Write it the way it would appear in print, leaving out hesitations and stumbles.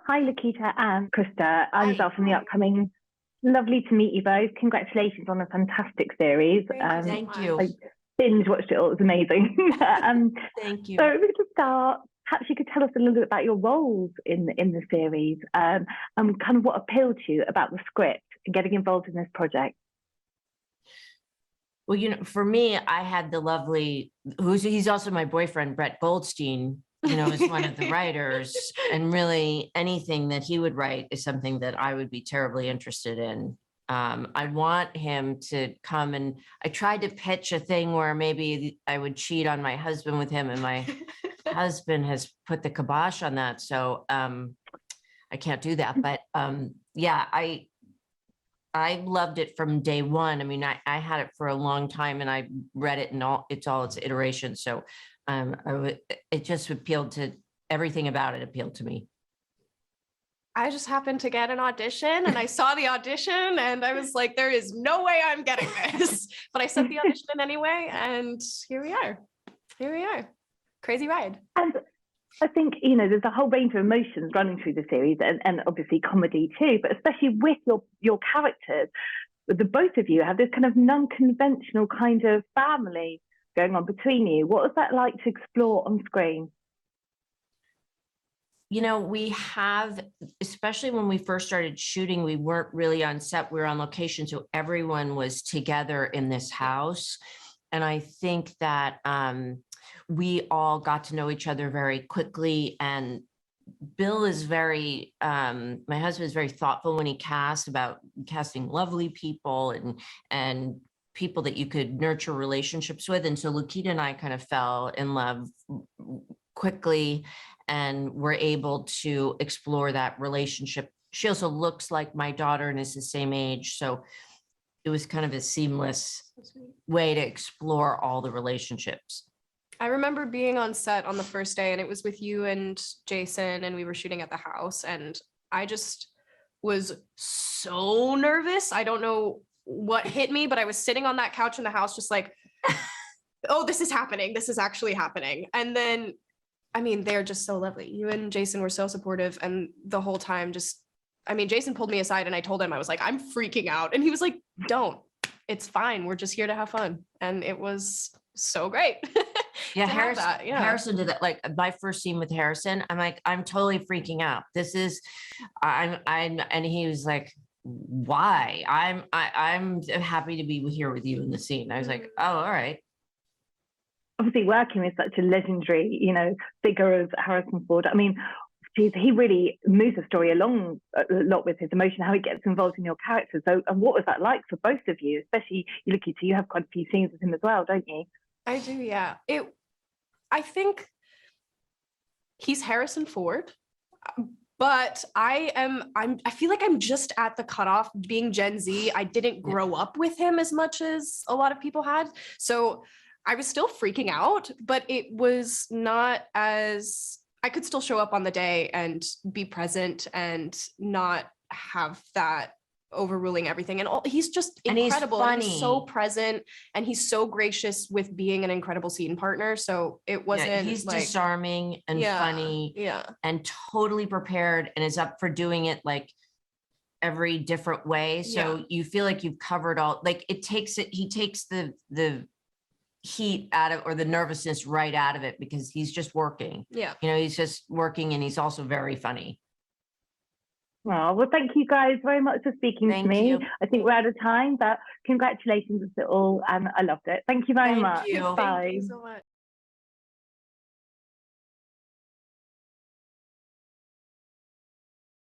Hi, Lukita and Krista. I'm Hi. Ezelle from the upcoming. Lovely to meet you both. Congratulations on a fantastic series. Thank you. I binge watched it all. It was amazing. Thank you. So to start, perhaps you could tell us a little bit about your roles in the series, and kind of what appealed to you about the script and getting involved in this project. Well, for me, I had the lovely, he's also my boyfriend, Brett Goldstein, is one of the writers, and really anything that he would write is something that I would be terribly interested in. I want him to come, and I tried to pitch a thing where maybe I would cheat on my husband with him, and my husband has put the kibosh on that. So I can't do that. But yeah, I loved it from day one. I mean, I had it for a long time, and I read it in all its iterations. So it just appealed to everything about it appealed to me. I just happened to get an audition, and I saw the audition and I was like, there is no way I'm getting this, but I sent the audition in anyway. And here we are. Crazy ride. And I think, there's a whole range of emotions running through the series, and obviously comedy too, but especially with your characters, the both of you have this kind of non-conventional kind of family going on between you. What was that like to explore on screen? We have, especially when we first started shooting, we weren't really on set, we were on location. So everyone was together in this house. And I think that we all got to know each other very quickly. And Bill is my husband is very thoughtful when he casts about casting lovely people and people that you could nurture relationships with. And so Lukita and I kind of fell in love quickly and were able to explore that relationship. She also looks like my daughter and is the same age. So it was kind of a seamless way to explore all the relationships. I remember being on set on the first day, and it was with you and Jason, and we were shooting at the house, and I just was so nervous. I don't know what hit me, but I was sitting on that couch in the house just like, oh, this is happening. This is actually happening. And then, I mean, they're just so lovely. You and Jason were so supportive, and the whole time Jason pulled me aside, and I told him, I was like, I'm freaking out. And he was like, don't, it's fine. We're just here to have fun. And it was so great. Yeah, Harrison did that. Like my first scene with Harrison, I'm like, I'm totally freaking out. And he was like, why? I'm happy to be here with you in the scene. I was like, oh, all right. Obviously, working with such a legendary, figure as Harrison Ford. I mean, he really moves the story along a lot with his emotion, how he gets involved in your characters. So, and what was that like for both of you? Especially Lukita, you have quite a few scenes with him as well, don't you? I do, yeah. I think he's Harrison Ford, but I feel like I'm just at the cutoff being Gen Z. I didn't grow up with him as much as a lot of people had. So I was still freaking out, but it was not as, I could still show up on the day and be present and not have that overruling everything. And he's just incredible. And he's so present, and he's so gracious with being an incredible scene partner. So it wasn't, he's disarming and funny and totally prepared, and is up for doing it like every different way. So you feel like you've covered all, like he takes the heat out of, or the nervousness right out of it, because he's just working. He's just working, and he's also very funny. Oh, well, thank you guys very much for speaking to me. You. I think we're out of time, but congratulations to all, and I loved it. Thank you very much. Thank you. Bye. Thank you so much.